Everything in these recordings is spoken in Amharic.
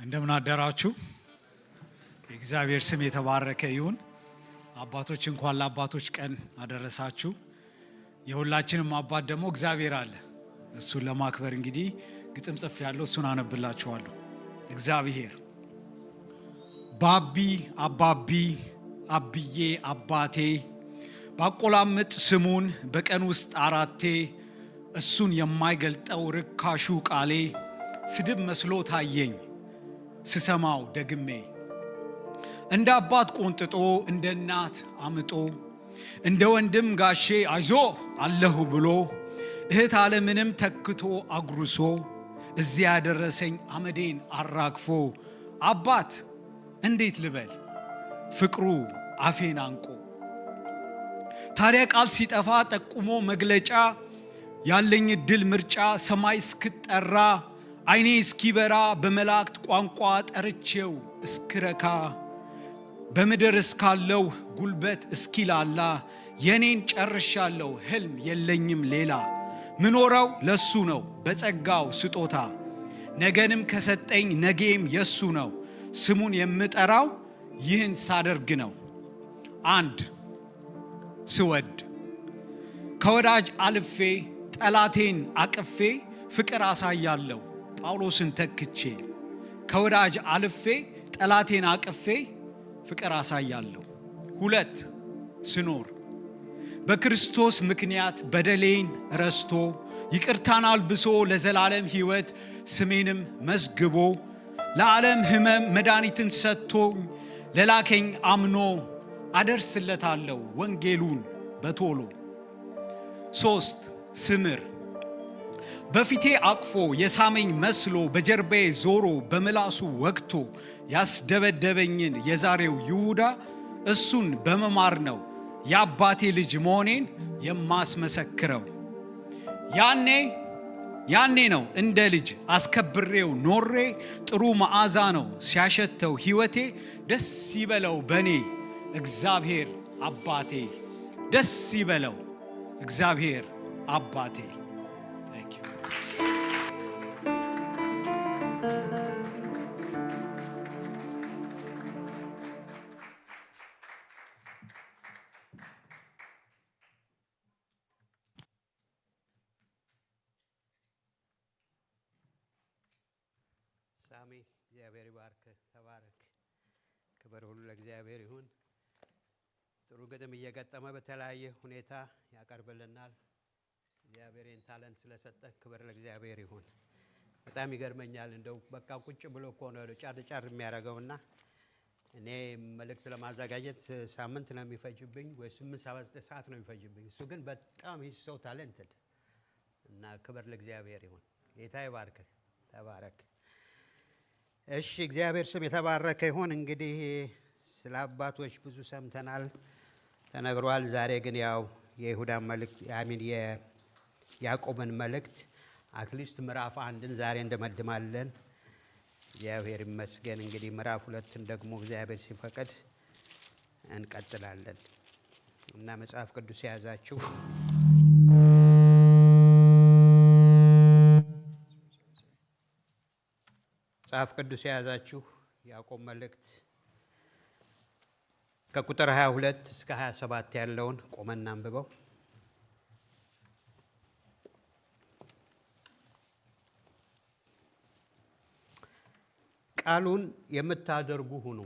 እንደምን አደራችሁ። የእግዚአብሔር ስም የተባረከ ይሁን። አባቶች እንኳን ለአባቶች ቀን አደረሳችሁ። የሁላችንም አባት ደግሞ እግዚአብሔር አለ። እሱን ለማክበር እንግዲህ ግጥም ጽፍ ያለው እሱን አነብላችኋለሁ። እግዚአብሔር ባቢ አባቢ አብዬ አባቴ ባቆላምጥ ስሙን በቀን ውስጥ አራቴ እሱን የማይገልጠው ርካሹ ቃሌ ስድብ መስሎ ታየኝ ስሰማው ደግሜ እንደ አባት ቆንጥጦ እንደ እናት አምጦ እንደ ወንድም ጋሼ አይዞ አለሁ ብሎ እህት ዓለምንም ተክቶ አጉርሶ እዚያ ያደረሰኝ አመዴን አራግፎ አባት እንዴት ልበል ፍቅሩ አፌን አንቆ ታዲያ ቃል ሲጠፋ ጠቁሞ መግለጫ ያለኝ ድል ምርጫ ሰማይ እስክጠራ አይኔ እስኪበራ በመላእክት ቋንቋ ጠርቼው እስክረካ በምድር እስካለው ጉልበት እስኪላላ የኔን ጨርሻለሁ ህልም የለኝም ሌላ ምኖረው ለሱ ነው በጸጋው ስጦታ ነገንም ከሰጠኝ ነገም የሱ ነው ስሙን የምጠራው ይህን ሳደርግ ነው። አንድ ስወድ ከወዳጅ አልፌ ጠላቴን አቅፌ ፍቅር አሳያለሁ ጳውሎስን ተክቼ ከወዳጅ አልፌ ጠላቴን አቅፌ ፍቅር አሳያለሁ። ሁለት ስኖር በክርስቶስ ምክንያት በደሌን ረስቶ ይቅርታን አልብሶ ለዘላለም ሕይወት ስሜንም መዝግቦ ለዓለም ሕመም መድኃኒትን ሰጥቶ ለላከኝ አምኖ አደርስለታለሁ ወንጌሉን በቶሎ። ሶስት ስምር በፊቴ አቅፎ የሳመኝ መስሎ በጀርባዬ ዞሮ በምላሱ ወግቶ ያስደበደበኝን የዛሬው ይሁዳ እሱን በመማር ነው የአባቴ ልጅ መሆኔን የማስመሰክረው። ያኔ ነው እንደ ልጅ አስከብሬው ኖሬ ጥሩ መዓዛ ነው ሲያሸተው ሕይወቴ ደስ ይበለው በኔ እግዚአብሔር አባቴ ደስ ይበለው እግዚአብሔር አባቴ። ሳሚ እግዚአብሔር ይባርክ ተባረክ። ክብር ሁሉ ለእግዚአብሔር ይሁን። ጥሩ ግጥም እየገጠመ በተለያየ ሁኔታ ያቀርብልናል። እግዚአብሔርን ታለንት ስለሰጠ ክብር ለእግዚአብሔር ይሁን። በጣም ይገርመኛል። እንደው በቃ ቁጭ ብሎ እኮ ነው ጫር የሚያደርገውና እኔ መልእክት ለማዘጋጀት ሳምንት ነው የሚፈጅብኝ ወይ 8-9 ሰዓት ነው የሚፈጅብኝ። እሱ ግን በጣም ሰው ታለንትድ እና ክብር ለእግዚአብሔር ይሁን። ጌታ ይባርክ ተባረክ። እሺ እግዚአብሔር ስም የተባረከ ይሁን። እንግዲህ ስለ አባቶች ብዙ ሰምተናል ተነግሯል። ዛሬ ግን ያው የይሁዳ መልእክት የያዕቆብን መልእክት አትሊስት ምዕራፍ 1ን ዛሬ እንደመድማለን። እግዚአብሔር ይመስገን። እንግዲህ ምዕራፍ 2ን ደግሞ እግዚአብሔር ሲፈቅድ እንቀጥላለን እና መጽሐፍ ቅዱስ የያዛችሁ ያዕቆብ መልእክት ከቁጥር 22 እስከ 27 ያለውን ቆመን አንብበው። ቃሉን የምታደርጉ ሁኑ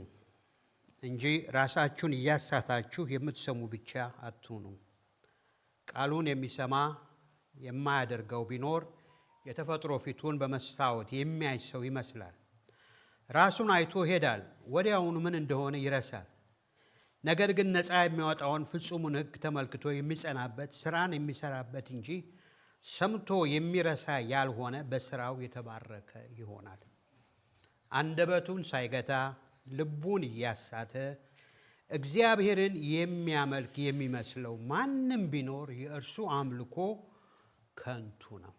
እንጂ ራሳችሁን እያሳታችሁ የምትሰሙ ብቻ አትሁኑ። ቃሉን የሚሰማ የማያደርገው ቢኖር የተፈጥሮ ፊቱን በመስታወት የሚያይ ሰው ይመስላል። ራሱን አይቶ ይሄዳል፣ ወዲያውኑ ምን እንደሆነ ይረሳል። ነገር ግን ነፃ የሚያወጣውን ፍጹሙን ሕግ ተመልክቶ የሚጸናበት ስራን የሚሰራበት እንጂ ሰምቶ የሚረሳ ያልሆነ በስራው የተባረከ ይሆናል። አንደበቱን ሳይገታ ልቡን እያሳተ እግዚአብሔርን የሚያመልክ የሚመስለው ማንም ቢኖር የእርሱ አምልኮ ከንቱ ነው።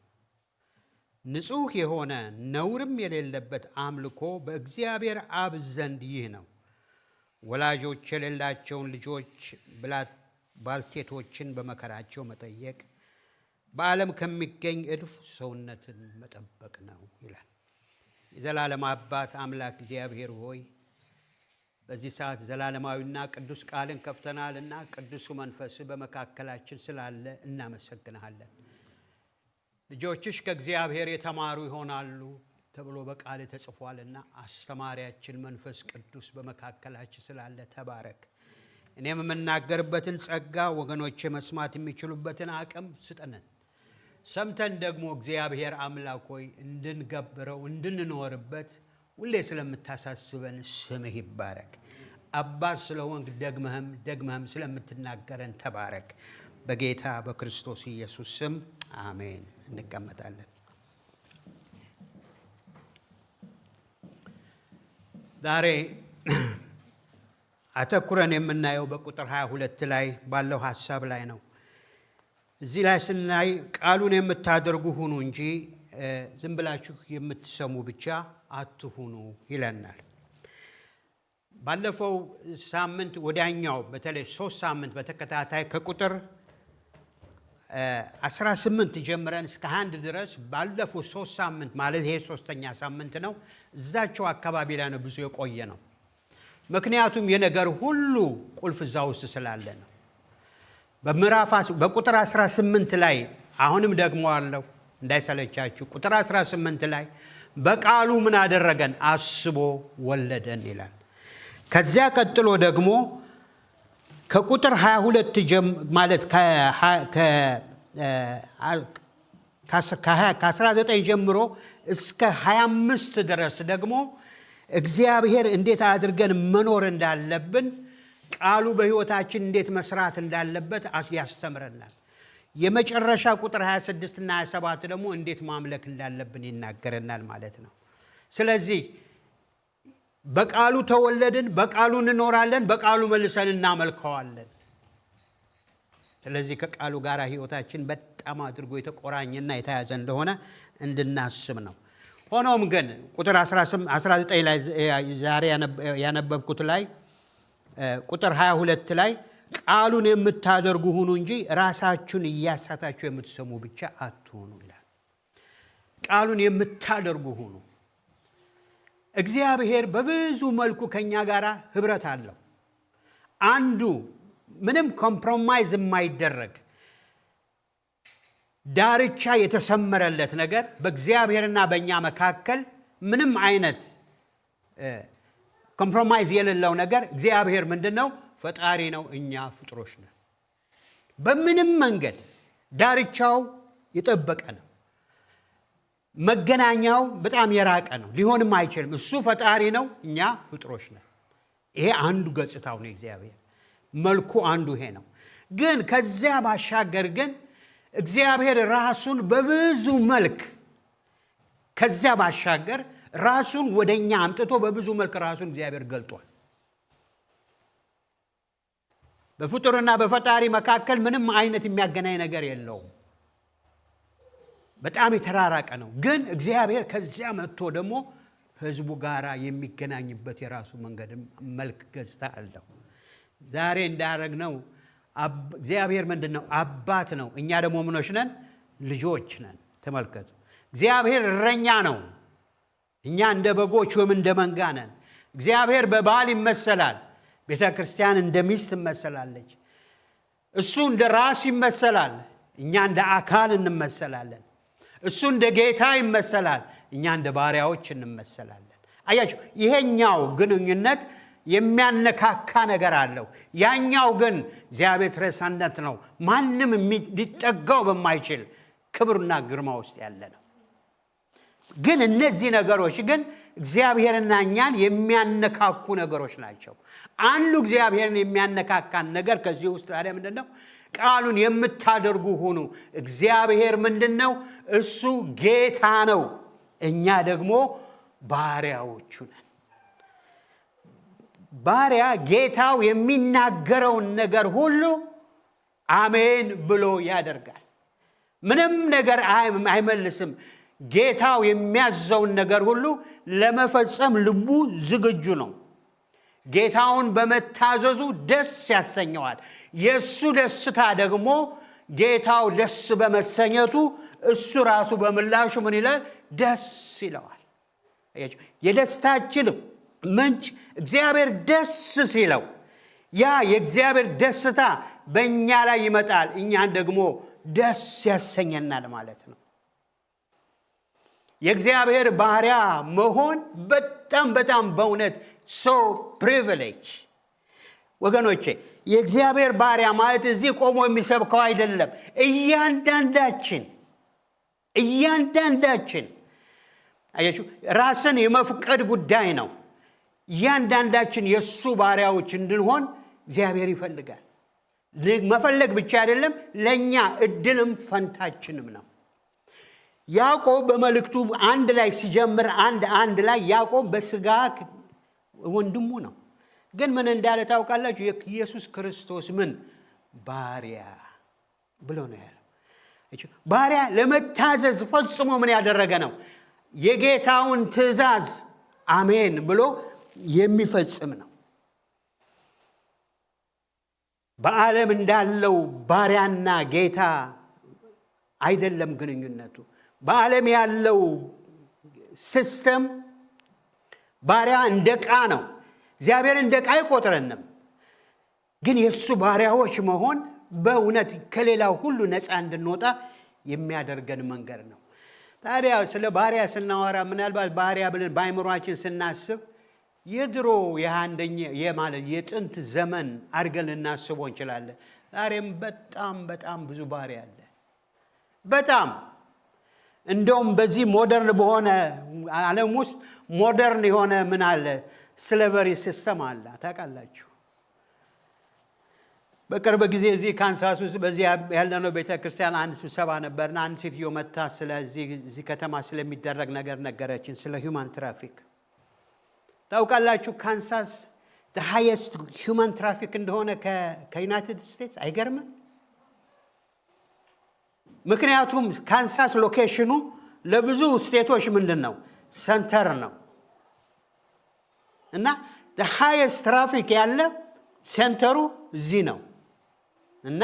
ንጹሕ የሆነ ነውርም የሌለበት አምልኮ በእግዚአብሔር አብ ዘንድ ይህ ነው። ወላጆች የሌላቸውን ልጆች ባልቴቶችን በመከራቸው መጠየቅ በዓለም ከሚገኝ እድፍ ሰውነትን መጠበቅ ነው ይላል። የዘላለም አባት አምላክ እግዚአብሔር ሆይ በዚህ ሰዓት ዘላለማዊና ቅዱስ ቃልን ከፍተናልና ቅዱሱ መንፈስ በመካከላችን ስላለ እናመሰግናለን። ልጆችሽ ከእግዚአብሔር የተማሩ ይሆናሉ ተብሎ በቃል ተጽፏልና አስተማሪያችን መንፈስ ቅዱስ በመካከላችን ስላለ ተባረክ። እኔም የምናገርበትን ጸጋ ወገኖቼ መስማት የሚችሉበትን አቅም ስጠን። ሰምተን ደግሞ እግዚአብሔር አምላክ ሆይ እንድንገብረው እንድንኖርበት ሁሌ ስለምታሳስበን ስምህ ይባረክ። አባት ስለሆንክ ደግመህም ስለምትናገረን ተባረክ። በጌታ በክርስቶስ ኢየሱስ ስም አሜን። እንቀመጣለን። ዛሬ አተኩረን የምናየው በቁጥር 22 ላይ ባለው ሐሳብ ላይ ነው። እዚህ ላይ ስናይ ቃሉን የምታደርጉ ሁኑ እንጂ ዝም ብላችሁ የምትሰሙ ብቻ አትሁኑ ይለናል። ባለፈው ሳምንት ወዲያኛው በተለይ 3 ሳምንት በተከታታይ ከቁጥር 18 ጀምረን እስከ 1 ድረስ ባለፈው 3 ሳምንት ማለት ይሄ 3ኛ ሳምንት ነው። እዛቸው አካባቢ ላይ ነው ብዙ የቆየ ነው። ምክንያቱም የነገር ሁሉ ቁልፍ እዛ ውስጥ ስላለ ነው። በቁጥር 18 ላይ አሁንም ደግሞ አለው እንዳይሰለቻችሁ። ቁጥር 18 ላይ በቃሉ ምን አደረገን? አስቦ ወለደን ይላል። ከዚያ ቀጥሎ ደግሞ ከቁጥር 22 ማለት ከ19 ጀምሮ እስከ 25 ድረስ ደግሞ እግዚአብሔር እንዴት አድርገን መኖር እንዳለብን ቃሉ በሕይወታችን እንዴት መስራት እንዳለበት ያስተምረናል። የመጨረሻ ቁጥር 26 እና 27 ደግሞ እንዴት ማምለክ እንዳለብን ይናገረናል ማለት ነው። ስለዚህ በቃሉ ተወለድን፣ በቃሉ እንኖራለን፣ በቃሉ መልሰን እናመልከዋለን። ስለዚህ ከቃሉ ጋር ሕይወታችን በጣም አድርጎ የተቆራኘና የተያዘ እንደሆነ እንድናስብ ነው። ሆኖም ግን ቁጥር 19 ላይ ዛሬ ያነበብኩት ላይ ቁጥር 22 ላይ ቃሉን የምታደርጉ ሁኑ እንጂ ራሳችሁን እያሳታችሁ የምትሰሙ ብቻ አትሁኑ ይላል። ቃሉን የምታደርጉ ሁኑ። እግዚአብሔር በብዙ መልኩ ከኛ ጋር ህብረት አለው። አንዱ ምንም ኮምፕሮማይዝ የማይደረግ ዳርቻ የተሰመረለት ነገር በእግዚአብሔርና በእኛ መካከል ምንም አይነት ኮምፕሮማይዝ የሌለው ነገር እግዚአብሔር ምንድነው? ፈጣሪ ነው፣ እኛ ፍጥሮች ነን። በምንም መንገድ ዳርቻው የጠበቀ ነው። መገናኛው በጣም የራቀ ነው፣ ሊሆንም አይችልም። እሱ ፈጣሪ ነው፣ እኛ ፍጥሮች ነን። ይሄ አንዱ ገጽታው ነው። እግዚአብሔር መልኩ አንዱ ይሄ ነው። ግን ከዚያ ባሻገር ግን እግዚአብሔር ራሱን በብዙ መልክ ከዚያ ባሻገር ራሱን ወደኛ አምጥቶ በብዙ መልክ ራሱን እግዚአብሔር ገልጧል። በፍጡርና በፈጣሪ መካከል ምንም አይነት የሚያገናኝ ነገር የለውም። በጣም የተራራቀ ነው። ግን እግዚአብሔር ከዚያ መጥቶ ደግሞ ህዝቡ ጋራ የሚገናኝበት የራሱ መንገድ መልክ ገጽታ አለው። ዛሬ እንዳደረግነው እግዚአብሔር ምንድነው? አባት ነው። እኛ ደግሞ ምኖች ነን? ልጆች ነን። ተመልከቱ። እግዚአብሔር እረኛ ነው። እኛ እንደ በጎች ወይም እንደ መንጋ ነን። እግዚአብሔር በባል ይመሰላል። ቤተ ክርስቲያን እንደ ሚስት ትመሰላለች። እሱ እንደ ራስ ይመሰላል። እኛ እንደ አካል እንመሰላለን። እሱ እንደ ጌታ ይመሰላል። እኛ እንደ ባሪያዎች እንመሰላለን። አያችሁ፣ ይሄኛው ግንኙነት የሚያነካካ ነገር አለው። ያኛው ግን እግዚአብሔር ትረሳነት ነው። ማንም ሊጠጋው በማይችል ክብርና ግርማ ውስጥ ያለ ነው። ግን እነዚህ ነገሮች ግን እግዚአብሔርና እኛን የሚያነካኩ ነገሮች ናቸው። አንዱ እግዚአብሔርን የሚያነካካን ነገር ከዚህ ውስጥ ታዲያ ምንድነው? ቃሉን የምታደርጉ ሁኑ። እግዚአብሔር ምንድነው? እሱ ጌታ ነው። እኛ ደግሞ ባሪያዎቹ ነን። ባሪያ ጌታው የሚናገረውን ነገር ሁሉ አሜን ብሎ ያደርጋል። ምንም ነገር አይመልስም። ጌታው የሚያዘውን ነገር ሁሉ ለመፈጸም ልቡ ዝግጁ ነው። ጌታውን በመታዘዙ ደስ ያሰኘዋል። የእሱ ደስታ ደግሞ ጌታው ደስ በመሰኘቱ እሱ ራሱ በምላሹ ምን ይላል? ደስ ይለዋል። የደስታችን ምንጭ እግዚአብሔር ደስ ሲለው ያ የእግዚአብሔር ደስታ በእኛ ላይ ይመጣል፣ እኛን ደግሞ ደስ ያሰኘናል ማለት ነው። የእግዚአብሔር ባሪያ መሆን በጣም በጣም በእውነት ሶ ፕሪቪሌጅ ወገኖቼ። የእግዚአብሔር ባሪያ ማለት እዚህ ቆሞ የሚሰብከው አይደለም። እያንዳንዳችን አያችሁ፣ ራስን የመፍቀድ ጉዳይ ነው። እያንዳንዳችን የእሱ ባሪያዎች እንድንሆን እግዚአብሔር ይፈልጋል። መፈለግ ብቻ አይደለም፣ ለእኛ እድልም ፈንታችንም ነው። ያዕቆብ በመልእክቱ አንድ ላይ ሲጀምር አንድ ላይ ያዕቆብ በስጋ ወንድሙ ነው። ግን ምን እንዳለ ታውቃላችሁ? የኢየሱስ ክርስቶስ ምን ባሪያ ብሎ ነው ያለው። ባሪያ ለመታዘዝ ፈጽሞ ምን ያደረገ ነው? የጌታውን ትእዛዝ አሜን ብሎ የሚፈጽም ነው። በዓለም እንዳለው ባሪያና ጌታ አይደለም ግንኙነቱ። በዓለም ያለው ሲስተም ባሪያ እንደ ዕቃ ነው። እግዚአብሔር እንደ ዕቃ አይቆጥረንም። ግን የእሱ ባሪያዎች መሆን በእውነት ከሌላው ሁሉ ነፃ እንድንወጣ የሚያደርገን መንገድ ነው። ታዲያ ስለ ባሪያ ስናወራ ምናልባት ባሪያ ብለን በአይምሯችን ስናስብ የድሮ የጥንት ዘመን አድርገን ልናስበው እንችላለን። ዛሬም በጣም ብዙ ባሪያ አለ። በጣም እንደውም በዚህ ሞደርን በሆነ ዓለም ውስጥ ሞደርን የሆነ ምን አለ? ስሌቨሪ ሲስተም አለ። ታውቃላችሁ? በቅርብ ጊዜ እዚህ ካንሳስ ውስጥ በዚህ ያለነው ቤተክርስቲያን አንድ ስብሰባ ነበርና አንድ ሴትዮ መታ ስለዚህ ከተማ ስለሚደረግ ነገር ነገረችን፣ ስለ ሂውማን ትራፊክ። ታውቃላችሁ ካንሳስ the highest human traffic እንደሆነ ከዩናይትድ ስቴትስ? አይገርምም? ምክንያቱም ካንሳስ ሎኬሽኑ ለብዙ ስቴቶች ምንድን ነው? ሰንተር ነው። እና the highest traffic ያለ ሴንተሩ እዚህ ነው። እና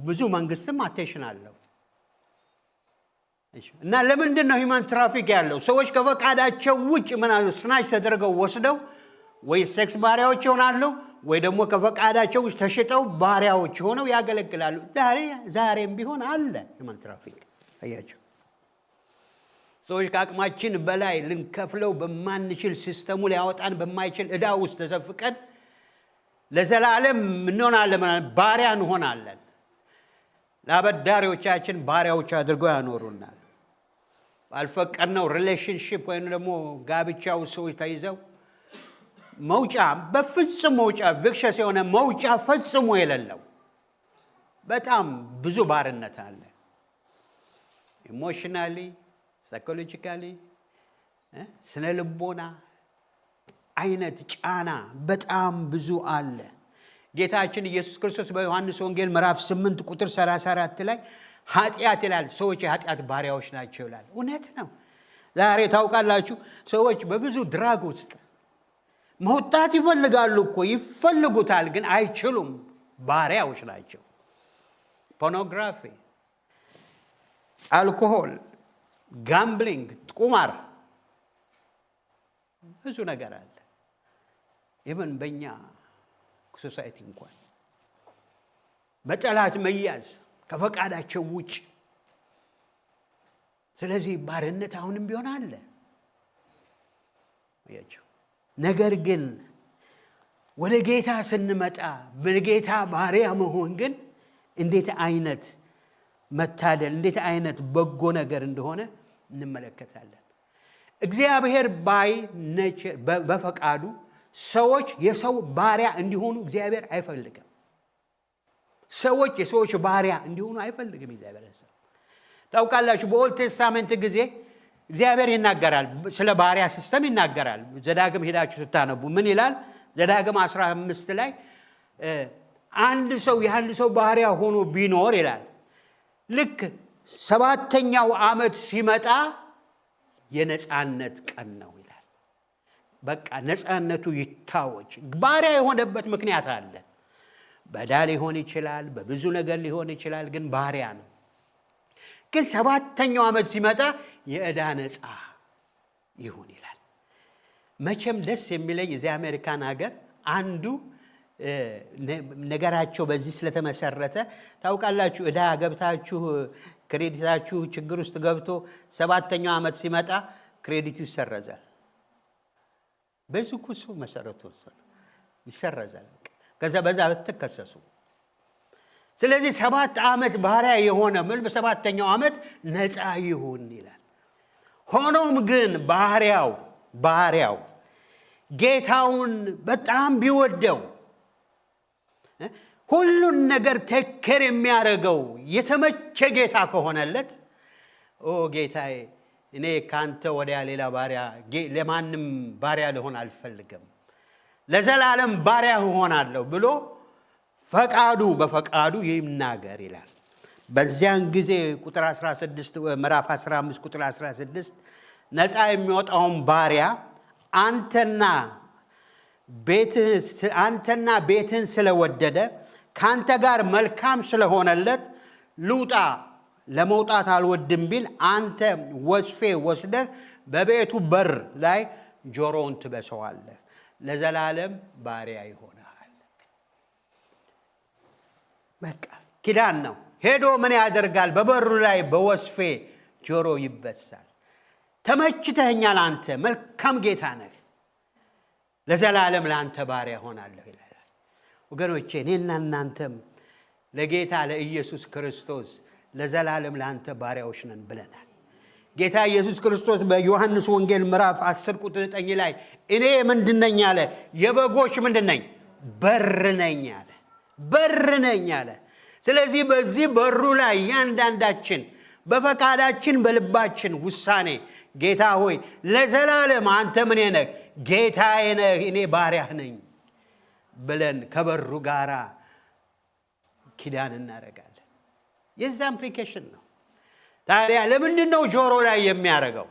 ብዙ መንግስትም አቴንሽን አለው። እና ለምንድን ነው ሂውማን ትራፊክ ያለው? ሰዎች ከፈቃዳቸው ውጭ ስናች ተደርገው ወስደው ወይ ሴክስ ባሪያዎች ይሆናሉ፣ ወይ ደግሞ ከፈቃዳቸው ውጭ ተሽጠው ባሪያዎች ሆነው ያገለግላሉ። ዛሬም ቢሆን አለ ሂውማን ትራፊክ። አያቸው ሰዎች ከአቅማችን በላይ ልንከፍለው በማንችል ሲስተሙ ሊያወጣን በማይችል ዕዳ ውስጥ ተዘፍቀን ለዘላለም እንሆናለን፣ ባሪያ እንሆናለን። ለአበዳሪዎቻችን ባሪያዎች አድርገው ያኖሩናል። ባልፈቀድነው ሪሌሽንሺፕ ወይም ደግሞ ጋብቻው ሰዎች ተይዘው በፍጹም መውጫ ቪክሸስ የሆነ መውጫ ፈጽሞ የሌለው በጣም ብዙ ባርነት አለ። ኢሞሽናሊ፣ ሳይኮሎጂካሊ፣ ስነ ልቦና አይነት ጫና በጣም ብዙ አለ። ጌታችን ኢየሱስ ክርስቶስ በዮሐንስ ወንጌል ምዕራፍ 8 ቁጥር 34 ላይ ኃጢአት ይላል፣ ሰዎች የኃጢአት ባሪያዎች ናቸው ይላል። እውነት ነው። ዛሬ ታውቃላችሁ ሰዎች በብዙ ድራግ ውስጥ መውጣት ይፈልጋሉ እኮ ይፈልጉታል፣ ግን አይችሉም። ባሪያዎች ናቸው። ፖርኖግራፊ፣ አልኮሆል፣ ጋምብሊንግ፣ ቁማር፣ ብዙ ነገር አለ። ኢቨን በእኛ ሶሳይቲ እንኳን በጠላት መያዝ ከፈቃዳቸው ውጭ። ስለዚህ ባርነት አሁንም ቢሆን አለ። ነገር ግን ወደ ጌታ ስንመጣ በጌታ ባሪያ መሆን ግን እንዴት አይነት መታደል፣ እንዴት አይነት በጎ ነገር እንደሆነ እንመለከታለን። እግዚአብሔር በፈቃዱ ሰዎች የሰው ባሪያ እንዲሆኑ እግዚአብሔር አይፈልግም። ሰዎች የሰዎች ባሪያ እንዲሆኑ አይፈልግም እግዚአብሔር። ታውቃላችሁ በኦልድ ቴስታመንት ጊዜ እግዚአብሔር ይናገራል፣ ስለ ባሪያ ሲስተም ይናገራል። ዘዳግም ሄዳችሁ ስታነቡ ምን ይላል? ዘዳግም 15 ላይ አንድ ሰው ባሪያ ሆኖ ቢኖር ይላል፣ ልክ 7ኛው ዓመት ሲመጣ የነፃነት ቀን ነው ይላል። በቃ ነፃነቱ ይታወጅ። ባሪያ የሆነበት ምክንያት አለ። በዕዳ ሊሆን ይችላል፣ በብዙ ነገር ሊሆን ይችላል፣ ግን ባሪያ ነው። ግን 7ኛው ዓመት ሲመጣ የዕዳ ነፃ ይሁን ይላል። መቼም ደስ የሚለኝ እዚህ አሜሪካን ሀገር አንዱ ነገራቸው በዚህ ስለተመሰረተ ታውቃላችሁ፣ እዳ ገብታችሁ ክሬዲታችሁ ችግር ውስጥ ገብቶ 7ኛው ዓመት ሲመጣ ክሬዲቱ ይሰረዛል። በዚህ ኩሱ መሰረቱ ይሰረዛል። ከዛ በዛ ብትከሰሱ። ስለዚህ 7 ዓመት ባሪያ የሆነ ምን በ7ኛው ዓመት ነፃ ይሁን ይላል። ሆኖም ግን ባሪያው ጌታውን በጣም ቢወደው ሁሉን ነገር ተከር የሚያደርገው የተመቸ ጌታ ከሆነለት ጌታዬ እኔ ካንተ ወዲያ ሌላ ባሪያ ለማንም ባሪያ ልሆን አልፈልግም፣ ለዘላለም ባሪያ እሆናለሁ ብሎ በፈቃዱ ይናገር ይላል። በዚያን ጊዜ ቁጥር 16 ምዕራፍ 15 ቁጥር 16 ነፃ የሚወጣውን ባሪያ አንተና ቤትህን ስለወደደ ካንተ ጋር መልካም ስለሆነለት ልውጣ ለመውጣት አልወድም ቢል አንተ ወስፌ ወስደህ በቤቱ በር ላይ ጆሮውን ትበሰዋለህ፣ ለዘላለም ባሪያ ይሆናል። በቃ ኪዳን ነው። ሄዶ ምን ያደርጋል? በበሩ ላይ በወስፌ ጆሮ ይበሳል። ተመችተኛል፣ አንተ መልካም ጌታ ነህ፣ ለዘላለም ለአንተ ባሪያ ሆናለሁ ይላል። ወገኖቼ እኔና እናንተም ለጌታ ለኢየሱስ ክርስቶስ ለዘላለም ለአንተ ባሪያዎች ነን ብለናል። ጌታ ኢየሱስ ክርስቶስ በዮሐንስ ወንጌል ምዕራፍ 10 ቁጥር 9 ላይ እኔ ምንድነኝ አለ? የበጎች ምንድነኝ? በር ነኝ አለ። ስለዚህ በዚህ በሩ ላይ ያንዳንዳችን በፈቃዳችን በልባችን ውሳኔ ጌታ ሆይ ለዘላለም አንተ ምን ነህ? ጌታዬ ነህ፣ እኔ ባሪያህ ነኝ ብለን ከበሩ ጋራ ኪዳን እናደርጋለን። የዛ ኢምፕሊኬሽን ነው። ታዲያ ለምንድን ነው ጆሮ ላይ የሚያደርገው?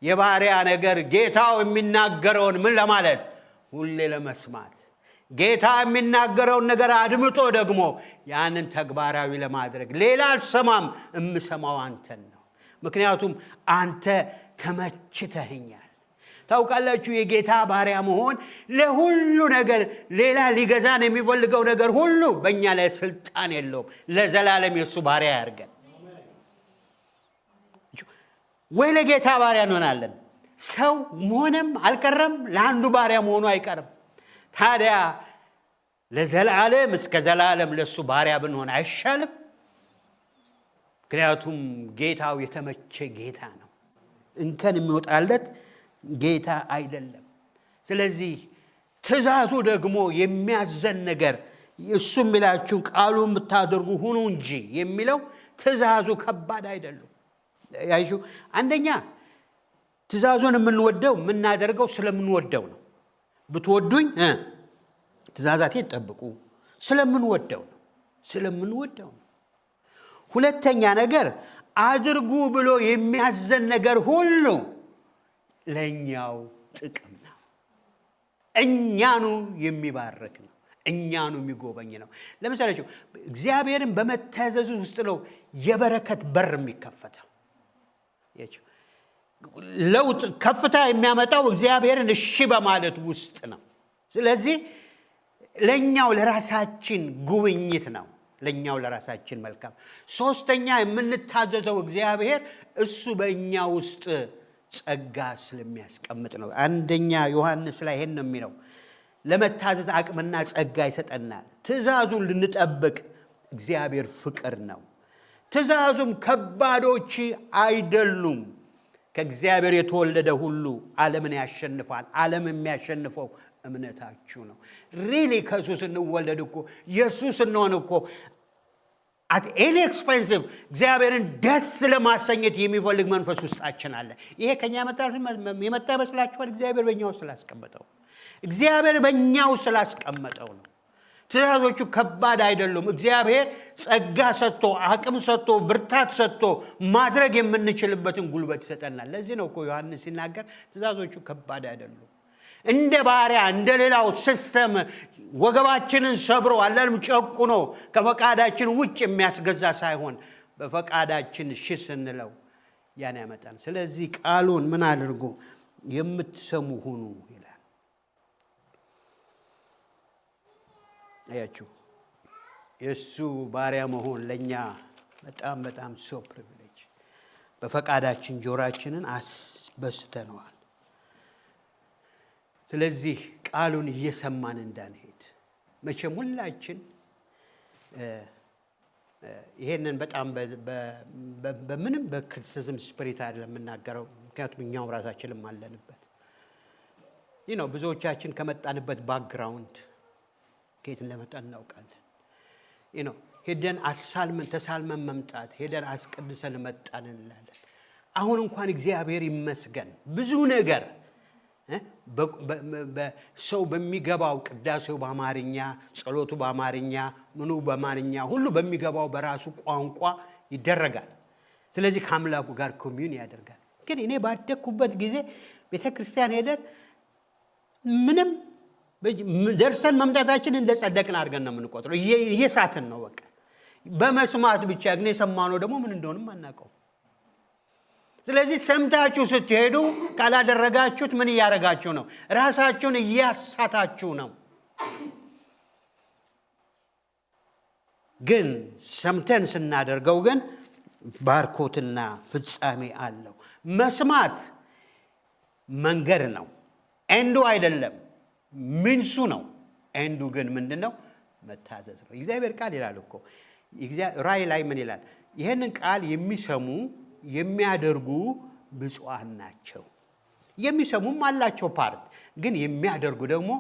የባሪያ ነገር ጌታው የሚናገረውን ምን ለማለት? ሁሌ ለመስማት። ጌታ የሚናገረውን ነገር አድምጦ ደግሞ ያንን ተግባራዊ ለማድረግ። ሌላ አልሰማም፣ የምሰማው አንተን ነው። ምክንያቱም አንተ ተመችተኸኛል። ታውቃላችሁ የጌታ ባሪያ መሆን ለሁሉ ነገር ሌላ ሊገዛን የሚፈልገው ነገር ሁሉ በእኛ ላይ ስልጣን የለውም። ለዘላለም የሱ ባሪያ ያርገን። ወይ ለጌታ ባሪያ እንሆናለን። ሰው መሆንም አልቀረም፣ ለአንዱ ባሪያ መሆኑ አይቀርም። ታዲያ ለዘላለም እስከ ዘላለም ለሱ ባሪያ ብንሆን አይሻልም? ምክንያቱም ጌታው የተመቸ ጌታ ነው። እንከን የሚወጣለት ጌታ አይደለም። ስለዚህ ትእዛዙ ደግሞ የሚያዘን ነገር እሱ የሚላችሁ ቃሉ የምታደርጉ ሁኑ እንጂ የሚለው ትእዛዙ ከባድ አይደለም። ያይሹ አንደኛ ትእዛዙን የምናደርገው ስለምንወደው ነው። ብትወዱኝ ትእዛዛቴን ጠብቁ፣ ስለምንወደው ነው። ሁለተኛ ነገር አድርጉ ብሎ የሚያዘን ነገር ሁሉ ለኛው ጥቅም ነው። እኛኑ የሚባርክ ነው። እኛኑ የሚጎበኝ ነው። ለምሳሌ እግዚአብሔርን በመታዘዝ ውስጥ ነው የበረከት በር የሚከፈተው። ለውጥ ከፍታ የሚያመጣው እግዚአብሔርን እሺ በማለት ውስጥ ነው። ስለዚህ ለኛው ለራሳችን ጉብኝት ነው። ለኛው ለራሳችን መልካም። ሶስተኛ የምንታዘዘው እግዚአብሔር እሱ በእኛ ውስጥ ጸጋ ስለሚያስቀምጥ ነው። አንደኛ ዮሐንስ ላይ ይሄን ነው የሚለው፣ ለመታዘዝ አቅምና ጸጋ ይሰጠናል። ትእዛዙን ልንጠብቅ እግዚአብሔር ፍቅር ነው። ትእዛዙም ከባዶች አይደሉም። ከእግዚአብሔር የተወለደ ሁሉ ዓለምን ያሸንፋል። ዓለም የሚያሸንፈው እምነታችሁ ነው። ሪሊ ከኢየሱስ እንወለድ እኮ ኢየሱስ እንሆን እኮ at any expensive እግዚአብሔርን ደስ ለማሰኘት የሚፈልግ መንፈስ ውስጣችን አለ። ይሄ ከኛ የመጣ ይመስላችኋል? እግዚአብሔር በእኛው ስላስቀመጠው ነው። ትእዛዞቹ ከባድ አይደሉም። እግዚአብሔር ጸጋ ሰጥቶ አቅም ሰጥቶ ብርታት ሰጥቶ ማድረግ የምንችልበትን ጉልበት ይሰጠናል። ለዚህ ነው እኮ ዮሐንስ ሲናገር ትእዛዞቹ ከባድ አይደሉም። እንደ ባሪያ እንደ ሌላው ሲስተም ወገባችንን ሰብሮ አላለም ጨቁኖ ከፈቃዳችን ውጭ የሚያስገዛ ሳይሆን በፈቃዳችን እሺ ስንለው ያን ያመጣል። ስለዚህ ቃሉን ምን አድርጉ? የምትሰሙ ሁኑ ይላል። አያችሁ የእሱ ባሪያ መሆን ለእኛ በጣም በጣም ሶ ፕሪቪሌጅ። በፈቃዳችን ጆሮአችንን አስበስተነዋል። ስለዚህ ቃሉን እየሰማን እንዳንሄድ መቼም ሁላችን ይሄንን በጣም በምንም በክሪቲሲዝም ስፒሪት አይደለም የምናገረው፣ ምክንያቱም እኛው ራሳችንም አለንበት። ብዙዎቻችን ከመጣንበት ባክግራውንድ ከየት እንደመጣን እናውቃለን። ሄደን ተሳልመን መምጣት፣ ሄደን አስቀድሰን መጣን እንላለን። አሁን እንኳን እግዚአብሔር ይመስገን ብዙ ነገር ሰው በሚገባው ቅዳሴው በአማርኛ፣ ጸሎቱ በአማርኛ፣ ምኑ በአማርኛ ሁሉ በሚገባው በራሱ ቋንቋ ይደረጋል። ስለዚህ ከአምላኩ ጋር ኮሚዩን ያደርጋል። ግን እኔ ባደኩበት ጊዜ ቤተክርስቲያን ሄደን ምንም ደርሰን መምጣታችን እንደጸደቅን አድርገን ነው የምንቆጥረው። እየሳትን ነው በቃ በመስማት ብቻ። ግን የሰማነው ደግሞ ምን እንደሆነም አናውቀው። ስለዚህ ሰምታችሁ ስትሄዱ ካላደረጋችሁት ምን እያደረጋችሁ ነው? ራሳችሁን እያሳታችሁ ነው። ግን ሰምተን ስናደርገው ግን ባርኮትና ፍጻሜ አለው። መስማት መንገድ ነው፣ ኤንዱ አይደለም፣ ምንሱ ነው። ኤንዱ ግን ምንድነው? መታዘዝ ነው። እግዚአብሔር ቃል ይላል እኮ ራእይ ላይ ምን ይላል? ይህንን ቃል የሚሰሙ የሚያደርጉ ብፁዓን ናቸው። የሚሰሙም አላቸው ፓርት፣ ግን የሚያደርጉ ደግሞ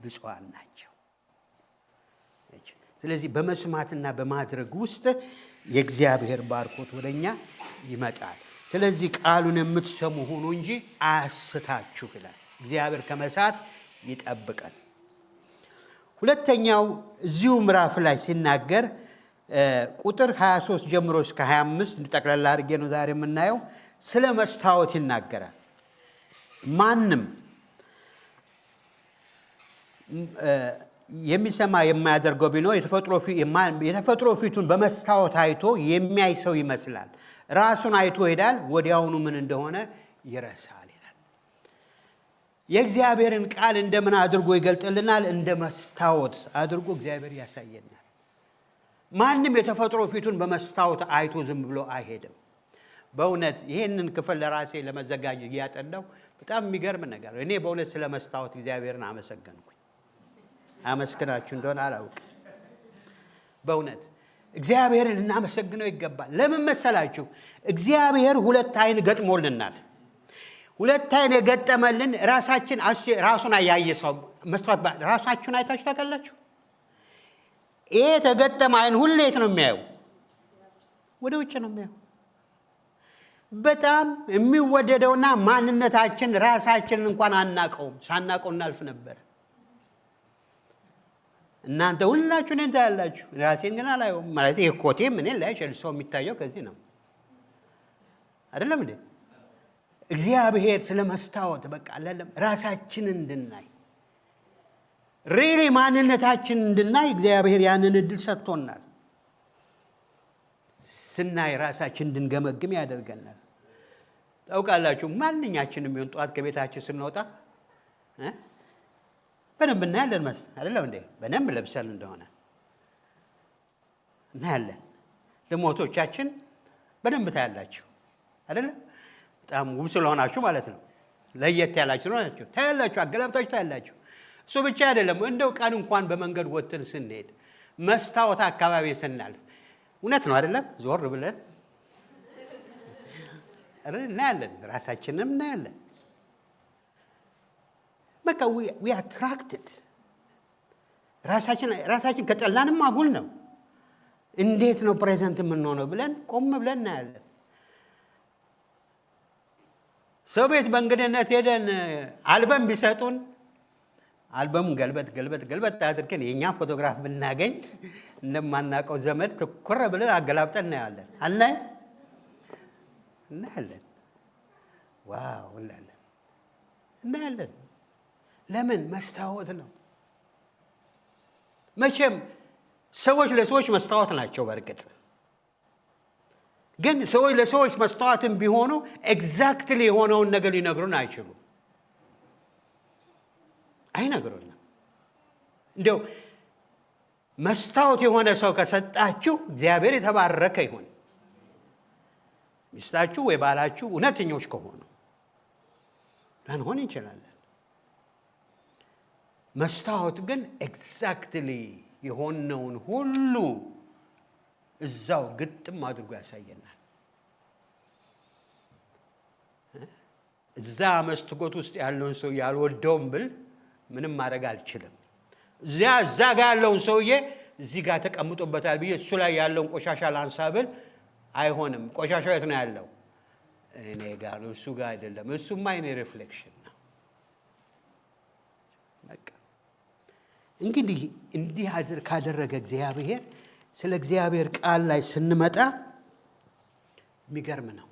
ብፁዓን ናቸው። ስለዚህ በመስማትና በማድረግ ውስጥ የእግዚአብሔር ባርኮት ወደኛ ይመጣል። ስለዚህ ቃሉን የምትሰሙ ሁኑ እንጂ አያስታችሁ ይላል። እግዚአብሔር ከመሳት ይጠብቀን። ሁለተኛው እዚሁ ምዕራፍ ላይ ሲናገር ቁጥር 23 ጀምሮ እስከ 25 ጠቅላላ አድርጌ ነው ዛሬ የምናየው። ስለ መስታወት ይናገራል። ማንም የሚሰማ የማያደርገው ቢኖር የተፈጥሮ ፊቱን በመስታወት አይቶ የሚያይ ሰው ይመስላል። ራሱን አይቶ ይሄዳል፣ ወዲያውኑ ምን እንደሆነ ይረሳል ይላል። የእግዚአብሔርን ቃል እንደምን አድርጎ ይገልጥልናል? እንደ መስታወት አድርጎ እግዚአብሔር ያሳየናል። ማንም የተፈጥሮ ፊቱን በመስታወት አይቶ ዝም ብሎ አይሄድም። በእውነት ይሄንን ክፍል ለራሴ ለመዘጋጀት እያጠናሁ በጣም የሚገርም ነገር። እኔ በእውነት ስለ መስታወት እግዚአብሔርን አመሰገንኩኝ። አመስግናችሁ እንደሆነ አላውቅም። በእውነት እግዚአብሔርን እናመሰግነው ይገባል። ለምን መሰላችሁ? እግዚአብሔር ሁለት አይን ገጥሞልናል። ሁለት አይን የገጠመልን ራሱን ያየ ሰው መስታወት ራሳችሁን አይታችሁ ታውቃላችሁ? ይሄ ተገጠመ አይን ሁሌ የት ነው የሚያየው? ወደ ውጭ ነው የሚያየው። በጣም የሚወደደውና ማንነታችን ራሳችንን እንኳን አናቀውም። ሳናቀው እናልፍ ነበር። እናንተ ሁላችሁ እኔን ታያላችሁ፣ ራሴን ግን አላየውም። ማለት ይሄ ኮቴም እኔን ላይ ሰው የሚታየው ከዚህ ነው አይደለም እንዴ? እግዚአብሔር ስለ መስታወት በቃ አይደለም ራሳችንን እንድናይ ሪሊ ማንነታችን እንድናይ እግዚአብሔር ያንን እድል ሰጥቶናል። ስናይ ራሳችን እንድንገመግም ያደርገናል። ታውቃላችሁ ማንኛችንም ቢሆን ጠዋት ከቤታችን ስንወጣ በደንብ እናያለን አይደለም እንዴ? በደንብ ለብሰን እንደሆነ እናያለን። ለሞቶቻችን በደንብ ታያላችሁ አይደለም? በጣም ውብ ስለሆናችሁ ማለት ነው። ለየት ያላችሁ ስለሆናችሁ ታያላችሁ፣ አገላብጣችሁ ታያላችሁ። እሱ ብቻ አይደለም፣ እንደው ቀን እንኳን በመንገድ ወጥተን ስንሄድ መስታወት አካባቢ ስናልፍ እውነት ነው አይደለም? ዞር ብለን እናያለን፣ ራሳችንም እናያለን። በቃ we attracted ራሳችን ከጠላንም አጉል ነው። እንዴት ነው ፕሬዘንት የምንሆነው ብለን ቆም ብለን እናያለን። ሰው ቤት በእንግድነት ሄደን አልበም ቢሰጡን አልበሙን ገልበጥ አድርገን የኛ ፎቶግራፍ ብናገኝ እንደማናውቀው ዘመድ ትኩር ብለን አገላብጠን እናያለን። እናያለን። ዋው እናያለን። ለምን? መስታወት ነው። መቼም ሰዎች ለሰዎች መስታወት ናቸው። በእርግጥ ግን ሰዎች ለሰዎች መስታወትም ቢሆኑ ኤግዛክትሊ የሆነውን ነገር ሊነግሩን አይችሉም። አይነግሩንም። እንደው መስታወት የሆነ ሰው ከሰጣችሁ እግዚአብሔር የተባረከ ይሁን። ሚስታችሁ ወይ ባላችሁ እውነተኞች ከሆኑ ላንሆን እንችላለን። መስታወት ግን ኤግዛክትሊ የሆነውን ሁሉ እዛው ግጥም አድርጎ ያሳየናል። እዛ መስታወት ውስጥ ያለውን ሰው ያልወደውም ብል ምንም ማድረግ አልችልም። እዛ ጋር ያለውን ሰውዬ እዚህ ጋር ተቀምጦበታል ብዬ እሱ ላይ ያለውን ቆሻሻ ላንሳ ብል አይሆንም። ቆሻሻው የት ነው ያለው? እኔ ጋር ነው፣ እሱ ጋር አይደለም። እሱማ የኔ ሪፍሌክሽን ነው። በቃ እንግዲህ እንዲህ ካደረገ እግዚአብሔር ስለ እግዚአብሔር ቃል ላይ ስንመጣ የሚገርም ነው።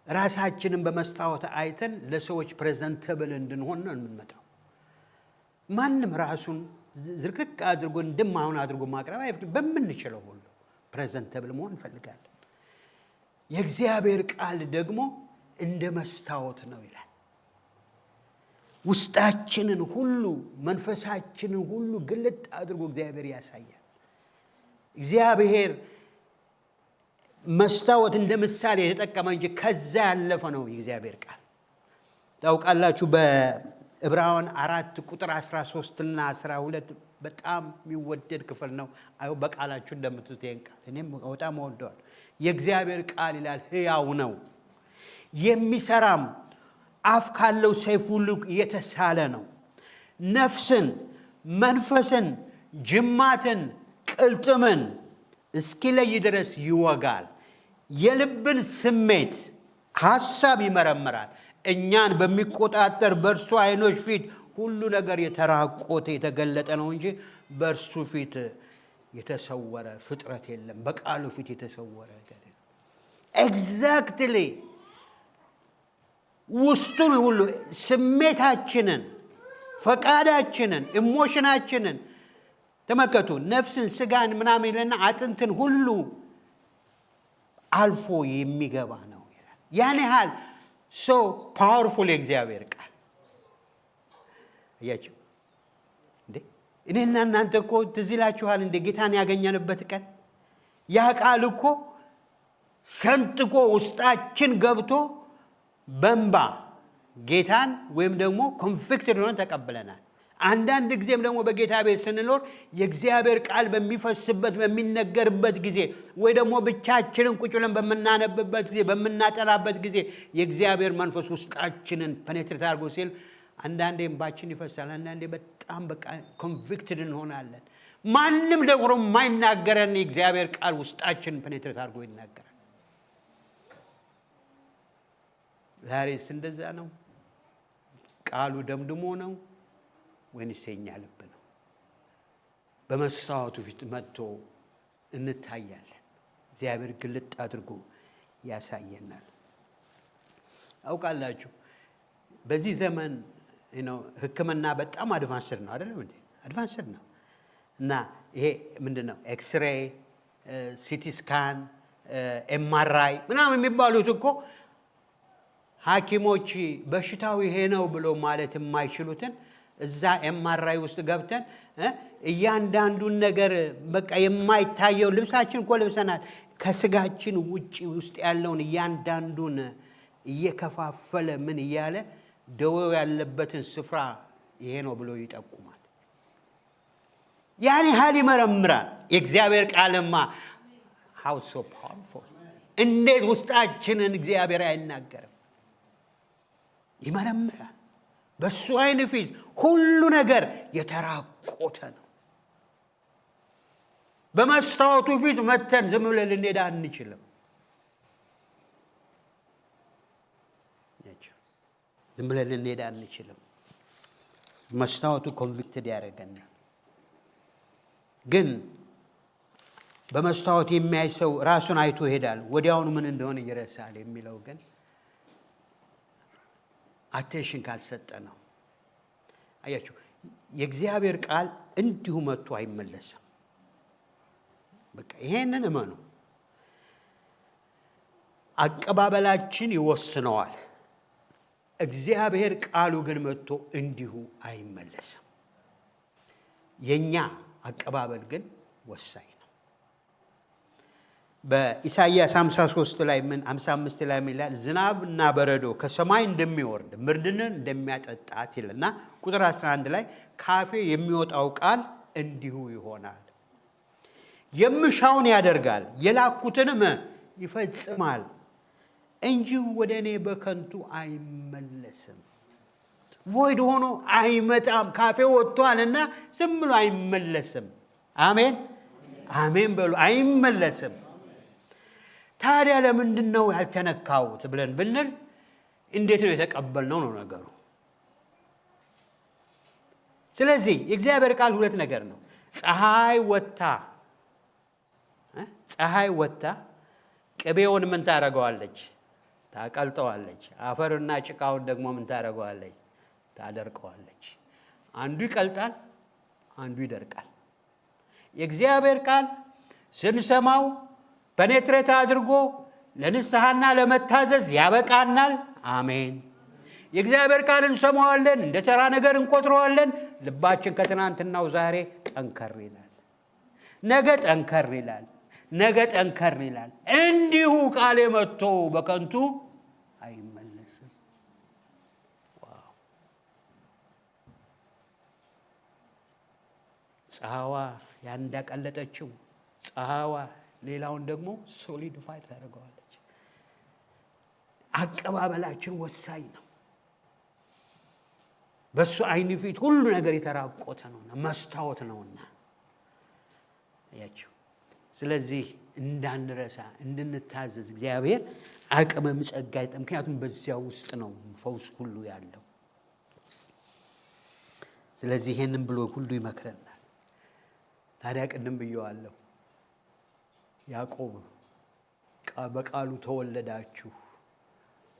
ራሳችንን በመስታወት አይተን ለሰዎች ፕሬዘንተብል እንድንሆን ነው የምንመጣው። ማንም ራሱን ዝርክርክ አድርጎ እንደማይሆን አድርጎ ማቅረብ አይፈልግም። በምንችለው ሁሉ ፕሬዘንተብል መሆን እንፈልጋለን። የእግዚአብሔር ቃል ደግሞ እንደ መስታወት ነው ይላል። ውስጣችንን ሁሉ መንፈሳችንን ሁሉ ግልጥ አድርጎ እግዚአብሔር ያሳያል። እግዚአብሔር መስታወት እንደ ምሳሌ የተጠቀመ እንጂ ከዛ ያለፈ ነው የእግዚአብሔር ቃል። ታውቃላችሁ በዕብራውያን 4 ቁጥር 13 እና 12 በጣም የሚወደድ ክፍል ነው። በቃላችሁ እንደምትሉት ይሄን ቃል እኔም በጣም እወደዋለሁ። የእግዚአብሔር ቃል ይላል ሕያው ነው፣ የሚሰራም አፍ ካለው ሰይፍ ሁሉ የተሳለ ነው፣ ነፍስን መንፈስን ጅማትን ቅልጥምን እስኪለይ ድረስ ይወጋል፣ የልብን ስሜት ሐሳብ ይመረምራል። እኛን በሚቆጣጠር በእርሱ ዓይኖች ፊት ሁሉ ነገር የተራቆተ የተገለጠ ነው እንጂ በእርሱ ፊት የተሰወረ ፍጥረት የለም። በቃሉ ፊት የተሰወረ ነገር የለም። ኤግዛክትሊ ውስጡን ሁሉ ስሜታችንን፣ ፈቃዳችንን፣ ኢሞሽናችንን ተመከቱ። ነፍስን፣ ስጋን ምናምን ይለና አጥንትን ሁሉ አልፎ የሚገባ ነው ይላል። ያን ያህል ሶ ፓወርፉል የእግዚአብሔር ቃል አያችሁ እንዴ! እኔና እናንተ እኮ ትዝ ይላችኋል እንደ ጌታን ያገኘንበት ቀን ያ ቃል እኮ ሰንጥቆ ውስጣችን ገብቶ በእንባ ጌታን ወይም ደግሞ ኮንቪክትድ ሆነን ተቀብለናል። አንዳንድ ጊዜም ደግሞ በጌታ ቤት ስንኖር የእግዚአብሔር ቃል በሚፈስበት በሚነገርበት ጊዜ ወይ ደግሞ ብቻችንን ቁጭ ብለን በምናነብበት ጊዜ በምናጠናበት ጊዜ የእግዚአብሔር መንፈስ ውስጣችንን ፔኔትሬት አድርጎ ሲል አንዳንዴ እንባችን ይፈሳል። አንዳንዴ በጣም በቃ ኮንቪክትድ እንሆናለን። ማንም ደግሞ የማይናገረን የእግዚአብሔር ቃል ውስጣችንን ፔኔትሬት አድርጎ ይናገራል። ዛሬስ እንደዛ ነው? ቃሉ ደምድሞ ነው ወይንስ የኛ ልብ ነው? በመስታወቱ ፊት መጥቶ እንታያለን። እግዚአብሔር ግልጥ አድርጎ ያሳየናል። አውቃላችሁ በዚህ ዘመን ሕክምና በጣም አድቫንስድ ነው አይደለም እንዴ? አድቫንስድ ነው። እና ይሄ ምንድነው ኤክስሬይ፣ ሲቲ ስካን፣ ኤምአርአይ ምናምን የሚባሉት እኮ ሐኪሞች በሽታው ይሄ ነው ብሎ ማለት የማይችሉትን እዛ ኤምአርአይ ውስጥ ገብተን እያንዳንዱን ነገር በቃ የማይታየው ልብሳችን እኮ ልብሰናል። ከስጋችን ውጪ ውስጥ ያለውን እያንዳንዱን እየከፋፈለ ምን እያለ ደዌው ያለበትን ስፍራ ይሄ ነው ብሎ ይጠቁማል። ያን ያህል ይመረምራል። የእግዚአብሔር ቃልማ how so powerful! እንዴት ውስጣችንን እግዚአብሔር አይናገርም? ይመረምራል። በሱ ዓይን ፊት ሁሉ ነገር የተራቆተ ነው። በመስታወቱ ፊት መተን ዝም ብለን ልንሄድ አንችልም። ዝም ብለን ልንሄድ አንችልም። መስታወቱ ኮንቪክትድ ያደርገናል። ግን በመስታወት የሚያይ ሰው ራሱን አይቶ ይሄዳል፣ ወዲያውኑ ምን እንደሆነ ይረሳል የሚለው ግን አቴንሽን ካልሰጠ ነው። አያችሁ የእግዚአብሔር ቃል እንዲሁ መጥቶ አይመለስም። በቃ ይሄንን እመኑ። አቀባበላችን ይወስነዋል። እግዚአብሔር ቃሉ ግን መጥቶ እንዲሁ አይመለስም። የኛ አቀባበል ግን ወሳኝ ነው። በኢሳይያስ 53 ላይ 55 ላይ ይላል ዝናብና በረዶ ከሰማይ እንደሚወርድ ምድርን እንደሚያጠጣት ይልና ቁጥር 11 ላይ ካፌ የሚወጣው ቃል እንዲሁ ይሆናል። የምሻውን ያደርጋል የላኩትንም ይፈጽማል እንጂ ወደ እኔ በከንቱ አይመለስም። ቮይድ ሆኖ አይመጣም። ካፌ ወጥቷልና ዝም ብሎ አይመለስም። አሜን አሜን በሉ። አይመለስም። ታዲያ ለምንድን ነው ያልተነካውት ብለን ብንል እንዴት ነው የተቀበልነው ነው ነገሩ። ስለዚህ የእግዚአብሔር ቃል ሁለት ነገር ነው። ፀሐይ ወጥታ ቅቤውን ምን ታደርገዋለች? ታቀልጠዋለች። አፈርና ጭቃውን ደግሞ ምን ታደርገዋለች? ታደርቀዋለች። አንዱ ይቀልጣል፣ አንዱ ይደርቃል። የእግዚአብሔር ቃል ስንሰማው ፔኔትሬት አድርጎ ለንስሐና ለመታዘዝ ያበቃናል። አሜን። የእግዚአብሔር ቃል እንሰማዋለን፣ እንደ ተራ ነገር እንቆጥረዋለን። ልባችን ከትናንትናው ዛሬ ጠንከር ይላል፣ ነገ ጠንከር ይላል፣ ነገ ጠንከር ይላል። እንዲሁ ቃሌ መጥቶ በከንቱ አይመለስም። ዋው! ፀሐዋ ያን እንዳቀለጠችው ፀሐዋ ሌላውን ደግሞ ሶሊዲፋይ ታደርገዋለች። አቀባበላችን ወሳኝ ነው። በሱ አይን ፊት ሁሉ ነገር የተራቆተ ነውና መስታወት ነውና ያችሁ። ስለዚህ እንዳንረሳ እንድንታዘዝ እግዚአብሔር አቅምም ጸጋ ይስጠን። ምክንያቱም በዚያ ውስጥ ነው ፈውስ ሁሉ ያለው። ስለዚህ ይሄንን ብሎ ሁሉ ይመክረናል። ታዲያ ቅድም ብየዋለሁ፣ ያዕቆብ በቃሉ ተወለዳችሁ፣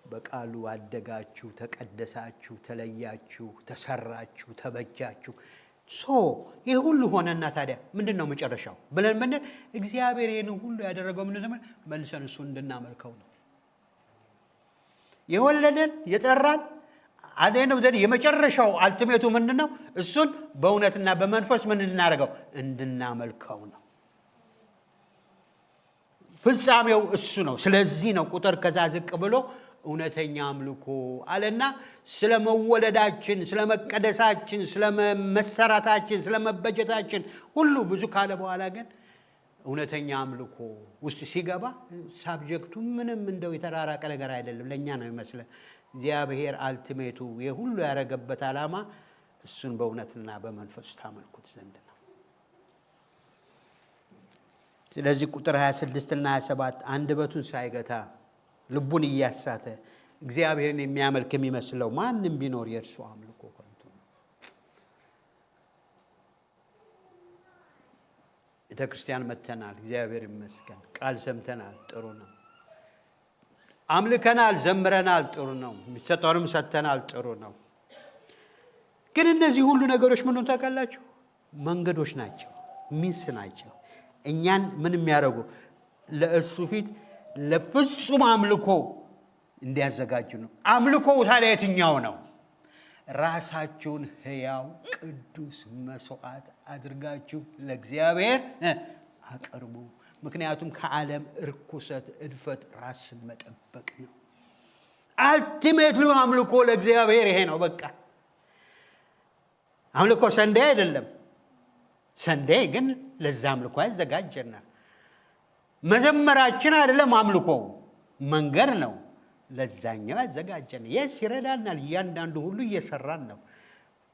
በቃሉ አደጋችሁ፣ ተቀደሳችሁ፣ ተለያችሁ፣ ተሰራችሁ፣ ተበጃችሁ። ይህ ሁሉ ሆነና ታዲያ ምንድን ነው መጨረሻው ብለን ብንል እግዚአብሔር ይህን ሁሉ ያደረገው ምንድን ነው? መልሰን እሱ እንድናመልከው ነው። የወለደን የጠራን አደነው ዘንድ የመጨረሻው አልቲሜቱ ምንድን ነው? እሱን በእውነትና በመንፈስ ምን እንድናደርገው? እንድናመልከው ነው። ፍጻሜው እሱ ነው። ስለዚህ ነው ቁጥር ከዛ ዝቅ ብሎ እውነተኛ አምልኮ አለና ስለ መወለዳችን፣ ስለ መቀደሳችን፣ ስለ መሰራታችን፣ ስለ መበጀታችን ሁሉ ብዙ ካለ በኋላ ግን እውነተኛ አምልኮ ውስጥ ሲገባ ሳብጀክቱ ምንም እንደው የተራራቀ ነገር አይደለም። ለእኛ ነው ይመስለን። እግዚአብሔር አልቲሜቱ የሁሉ ያደረገበት ዓላማ እሱን በእውነትና በመንፈስ ታመልኩት ዘንድ ነው። ስለዚህ ቁጥር 26 እና 27 አንደበቱን ሳይገታ ልቡን እያሳተ እግዚአብሔርን የሚያመልክ የሚመስለው ማንም ቢኖር የእርሱ አምልኮ ከንቱ ነው። ቤተክርስቲያን መተናል፣ እግዚአብሔር ይመስገን። ቃል ሰምተናል፣ ጥሩ ነው። አምልከናል፣ ዘምረናል፣ ጥሩ ነው። የሚሰጠውንም ሰጥተናል፣ ጥሩ ነው። ግን እነዚህ ሁሉ ነገሮች ምን ታውቃላችሁ? መንገዶች ናቸው፣ ሚንስ ናቸው። እኛን ምን የሚያደርጉ ለእሱ ፊት ለፍጹም አምልኮ እንዲያዘጋጁ ነው። አምልኮው ታዲያ የትኛው ነው? ራሳችሁን ሕያው ቅዱስ መስዋዕት አድርጋችሁ ለእግዚአብሔር አቅርቡ። ምክንያቱም ከዓለም እርኩሰት፣ እድፈት ራስን መጠበቅ ነው። አልቲሜትሊ አምልኮ ለእግዚአብሔር ይሄ ነው። በቃ አምልኮ ሰንዴ አይደለም። ሰንዴ ግን ለዛ አምልኮ ያዘጋጀናል። መዘመራችን አይደለም አምልኮ፣ መንገድ ነው። ለዛኛው ያዘጋጀን። የስ ይረዳናል። እያንዳንዱ ሁሉ እየሰራን ነው።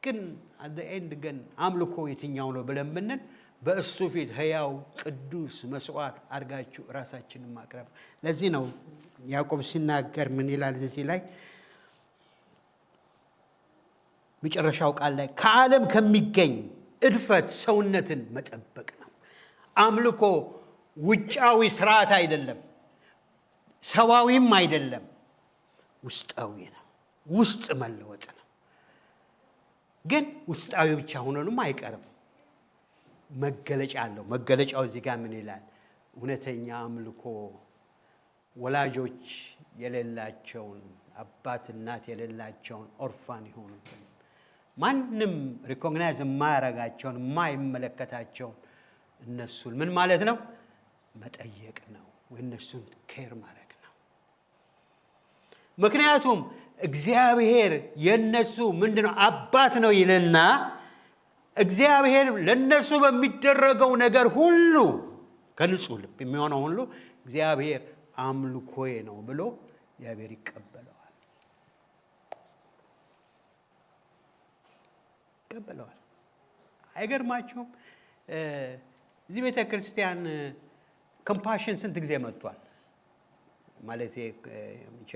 ግን አት ኤንድ ግን አምልኮ የትኛው ነው ብለን ብንል በእሱ ፊት ሕያው ቅዱስ መስዋዕት አድርጋችሁ ራሳችንን ማቅረብ። ለዚህ ነው ያዕቆብ ሲናገር ምን ይላል እዚህ ላይ መጨረሻው ቃል ላይ ከዓለም ከሚገኝ እድፈት ሰውነትን መጠበቅ ነው። አምልኮ ውጫዊ ስርዓት አይደለም፣ ሰዋዊም አይደለም፣ ውስጣዊ ነው። ውስጥ መለወጥ ነው። ግን ውስጣዊ ብቻ ሆኖንም አይቀርም፣ መገለጫ አለው። መገለጫው እዚህ ጋር ምን ይላል? እውነተኛ አምልኮ ወላጆች የሌላቸውን አባት እናት የሌላቸውን ኦርፋን የሆኑትን ማንም ሪኮግናይዝ የማያረጋቸውን የማይመለከታቸውን እነሱን ምን ማለት ነው? መጠየቅ ነው፣ ወይ እነሱን ኬር ማድረግ ነው። ምክንያቱም እግዚአብሔር የነሱ ምንድነው አባት ነው ይልና እግዚአብሔር ለነሱ በሚደረገው ነገር ሁሉ ከንጹህ ልብ የሚሆነው ሁሉ እግዚአብሔር አምልኮዬ ነው ብሎ እግዚአብሔር ይቀበለዋል። አይገርማችሁም? እዚህ ቤተ ክርስቲያን ኮምፓሽን ስንት ጊዜ መጥቷል? ማለት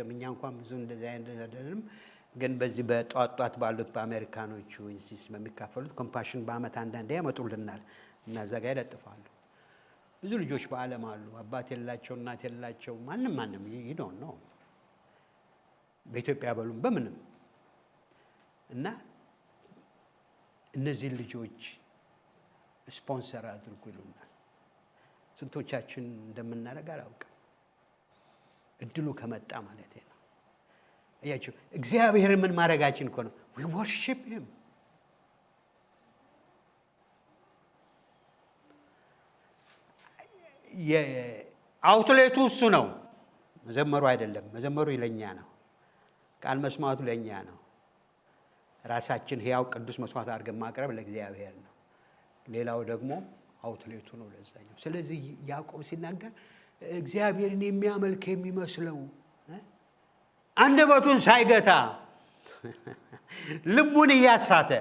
እኛ እንኳን ብዙ እንደዚህ አይደለም፣ ግን በዚህ በጧት ባሉት በአሜሪካኖቹ ኢንሲስ በሚካፈሉት ኮምፓሽን በአመት አንዳንዴ ያመጡልናል እና እዛ ጋር ይለጥፋሉ። ብዙ ልጆች በዓለም አሉ አባት የሌላቸው እናት የሌላቸው ማንም ይዶን ነው በኢትዮጵያ በሉም በምንም እና እነዚህ ልጆች ስፖንሰር አድርጉ ይሉናል። ስንቶቻችን እንደምናደርግ አላውቅም። እድሉ ከመጣ ማለት ነው። አያችሁ እግዚአብሔር ምን ማድረጋችን እኮ ነው። we worship him። የአውትሌቱ እሱ ነው፣ መዘመሩ አይደለም። መዘመሩ ለኛ ነው፣ ቃል መስማቱ ለኛ ነው። ራሳችን ሕያው ቅዱስ መስዋዕት አድርገን ማቅረብ ለእግዚአብሔር ነው። ሌላው ደግሞ አውትሌቱ ነው ለዛኛው። ስለዚህ ያዕቆብ ሲናገር እግዚአብሔርን የሚያመልክ የሚመስለው አንደበቱን ሳይገታ ልቡን እያሳተ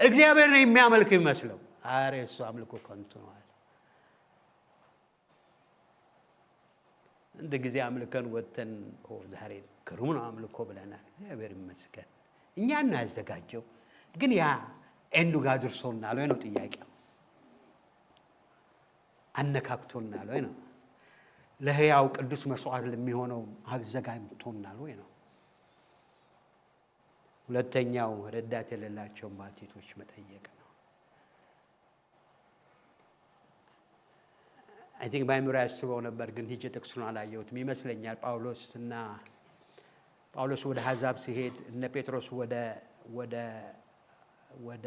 እግዚአብሔርን የሚያመልክ የሚመስለው አሬ እሱ አምልኮ ከንቱ ነው አለ። እንደ ጊዜ አምልከን ወጥተን ዛሬ ግሩም ነው አምልኮ ብለናል። እግዚአብሔር ይመስገን እኛ እናያዘጋጀው፣ ግን ያ ኤንዱ ጋር ደርሶናል ወይ ነው ጥያቄው። አነካክቶናል ወይ ነው? ለሕያው ቅዱስ መስዋዕት ለሚሆነው አዘጋጅቶናል ወይ ነው? ሁለተኛው ረዳት የሌላቸው ባልቴቶች መጠየቅ ነው። አይ ቲንክ ባይምሮ ያስበው ነበር፣ ግን ሂጄ ጥቅሱን አላየሁትም ይመስለኛል። ጳውሎስ ወደ አሕዛብ ሲሄድ እነ ጴጥሮስ ወደ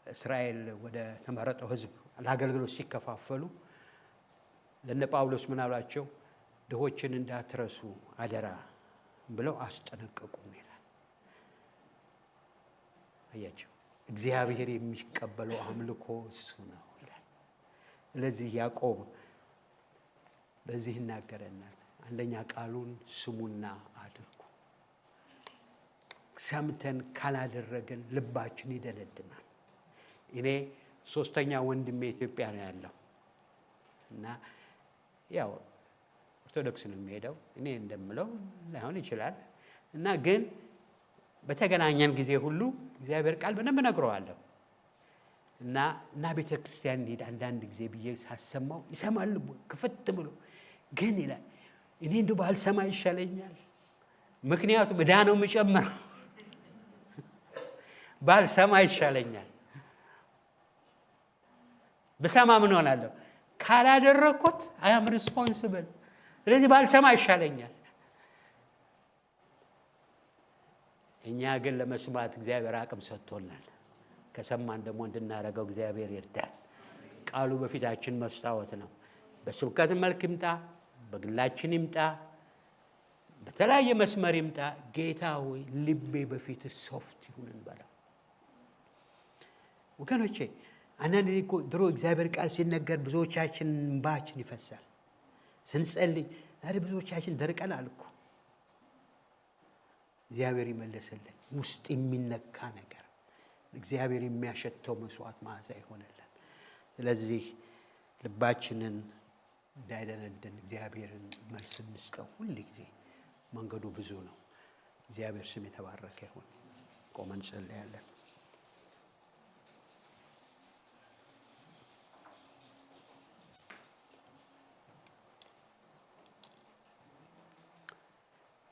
እስራኤል ወደ ተመረጠው ሕዝብ ለአገልግሎት ሲከፋፈሉ ለነ ጳውሎስ ምን አሏቸው? ድሆችን እንዳትረሱ አደራ ብለው አስጠነቀቁም ይላል። አያቸው እግዚአብሔር የሚቀበለው አምልኮ እሱ ነው ይላል። ስለዚህ ያዕቆብ በዚህ ይናገረናል። አንደኛ ቃሉን ስሙና አድርጉ። ሰምተን ካላደረግን ልባችን ይደነድናል። እኔ ሶስተኛ ወንድሜ ኢትዮጵያ ነው ያለው እና ያው ኦርቶዶክስ ነው የሚሄደው። እኔ እንደምለው ላይሆን ይችላል እና ግን በተገናኘን ጊዜ ሁሉ እግዚአብሔር ቃል በደንብ እነግረዋለሁ እና ቤተ ክርስቲያን እንሂድ አንዳንድ ጊዜ ብዬ ሳሰማው ይሰማል ክፍት ብሎ፣ ግን ይላል እኔ እንደው ባልሰማ ይሻለኛል፣ ምክንያቱም ዕዳ ነው የምጨምረው። ባልሰማ ይሻለኛል። በሰማ ምን ሆናለሁ? ካላደረኩት አይ አም ሪስፖንሲብል። ስለዚህ ባልሰማ ይሻለኛል። እኛ ግን ለመስማት እግዚአብሔር አቅም ሰጥቶናል። ከሰማን ደግሞ እንድናረገው እግዚአብሔር ይርዳል። ቃሉ በፊታችን መስታወት ነው። በስብከት መልክ ይምጣ፣ በግላችን ይምጣ፣ በተለያየ መስመር ይምጣ፣ ጌታ ሆይ ልቤ በፊት ሶፍት ይሁን እንበለው። ወገኖቼ አንዳንድ ጊዜ እኮ ድሮ እግዚአብሔር ቃል ሲነገር ብዙዎቻችን እንባችን ይፈሳል። ስንጸልይ ዛሬ ብዙዎቻችን ደርቀናል እኮ። እግዚአብሔር ይመለስልን። ውስጥ የሚነካ ነገር እግዚአብሔር የሚያሸተው መስዋዕት መዓዛ ይሆንልን። ስለዚህ ልባችንን እንዳይደነድን እግዚአብሔርን መልስ እንስጠው። ሁል ጊዜ መንገዱ ብዙ ነው። እግዚአብሔር ስም የተባረከ ይሁን። ቆመን እንጸልያለን።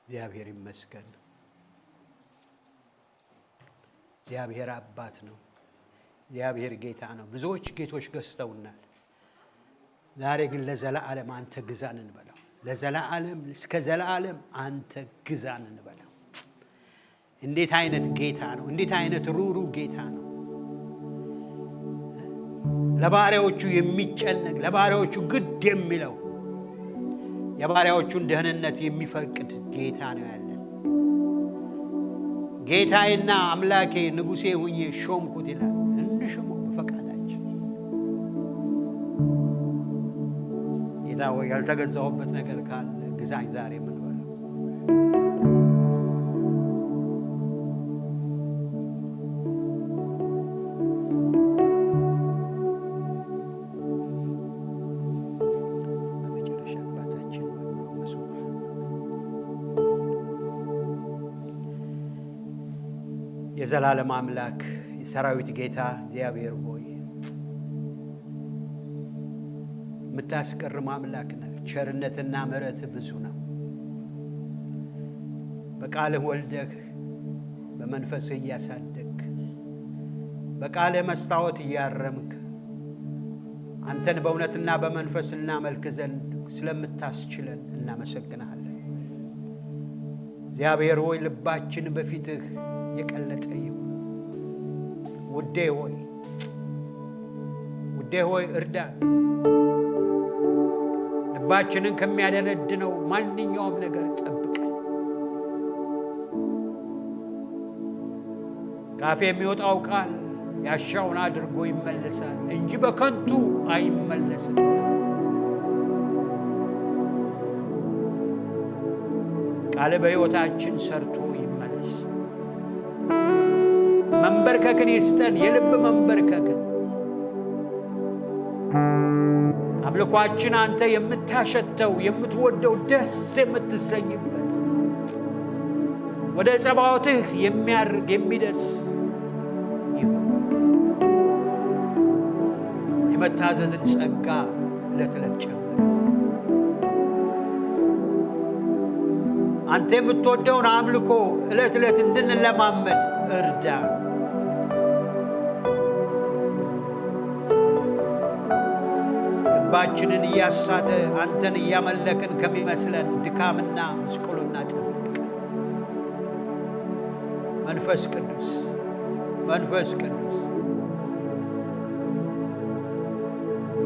እግዚአብሔር ይመስገን። እግዚአብሔር አባት ነው። እግዚአብሔር ጌታ ነው። ብዙዎች ጌቶች ገዝተውናል። ዛሬ ግን ለዘላለም አንተ ግዛን እንበለው። ለዘላለም እስከ ዘላለም አንተ ግዛን እንበለው። እንዴት አይነት ጌታ ነው! እንዴት አይነት ሩሩ ጌታ ነው! ለባሪያዎቹ የሚጨነቅ ለባሪያዎቹ ግድ የሚለው የባሪያዎቹን ደህንነት የሚፈቅድ ጌታ ነው ያለን። ጌታዬና አምላኬ ንጉሴ ሆኜ ሾምኩት ይላል። እንሽመው በፈቃዳችን። ጌታ ሆይ ያልተገዛሁበት ነገር ካለ ግዛኝ ዛሬ ምን በለው። የዘላለም አምላክ የሰራዊት ጌታ እግዚአብሔር ሆይ የምታስገርም አምላክ ነህ። ቸርነትና ምሕረት ብዙ ነው። በቃልህ ወልደህ በመንፈስህ እያሳደግክ በቃልህ መስታወት እያረምክ አንተን በእውነትና በመንፈስ እናመልክ ዘንድ ስለምታስችለን እናመሰግንሃለን። እግዚአብሔር ሆይ ልባችን በፊትህ የቀለጠ ይሁን። ውዴ ሆይ እርዳን። ልባችንን ከሚያደነድነው ማንኛውም ነገር ጠብቀን። ካፌ የሚወጣው ቃል ያሻውን አድርጎ ይመለሳል እንጂ በከንቱ አይመለስም። ቃል በሕይወታችን ሰርቶ ይመለስ። መንበርከክን ይስጠን፣ የልብ መንበርከክን። አምልኳችን አንተ የምታሸተው የምትወደው ደስ የምትሰኝበት ወደ ጸባዖትህ የሚያርግ የሚደርስ ይሁን። የመታዘዝን ጸጋ ዕለት ዕለት ጨምር። አንተ የምትወደውን አምልኮ ዕለት ዕለት እንድንለማመድ እርዳ። ልባችንን እያሳተ አንተን እያመለክን ከሚመስለን ድካምና ምስቁልና ጠብቅ። መንፈስ ቅዱስ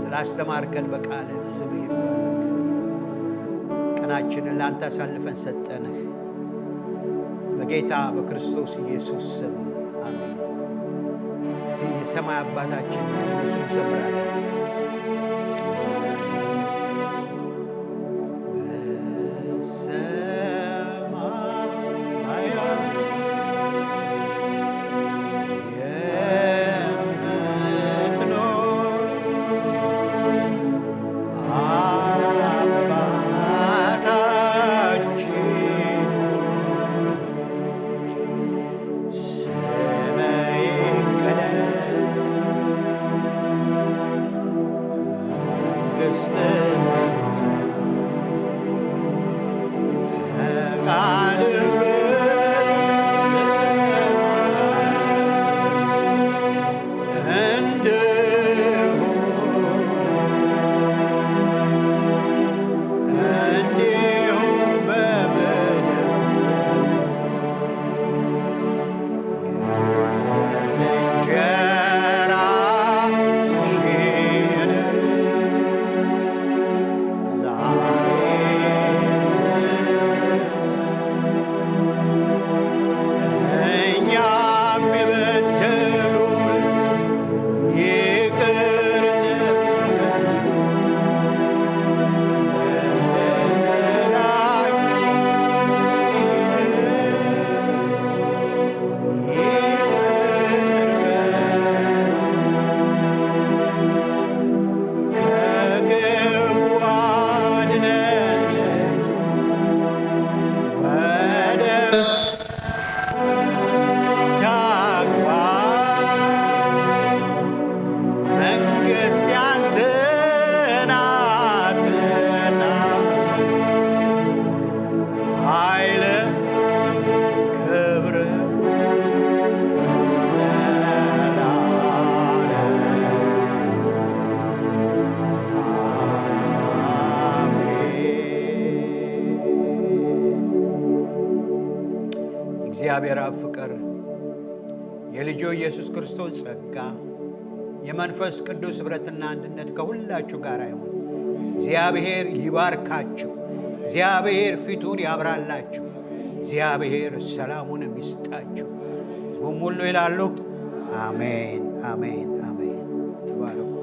ስላስተማርከን በቃል ስምህ ይባረክ። ቀናችንን ለአንተ አሳልፈን ሰጠንህ። በጌታ በክርስቶስ ኢየሱስ ስም አሜን። እስቲ የሰማይ አባታችን ኢየሱስ ዘምራለን። የእግዚአብሔር አብ ፍቅር፣ የልጁ ኢየሱስ ክርስቶስ ጸጋ፣ የመንፈስ ቅዱስ ኅብረትና አንድነት ከሁላችሁ ጋር ይሁን። እግዚአብሔር ይባርካችሁ። እግዚአብሔር ፊቱን ያብራላችሁ። እግዚአብሔር ሰላሙንም ይስጣችሁ። ሕዝቡም ሁሉ ይላሉ አሜን፣ አሜን፣ አሜን። ተባረኩ።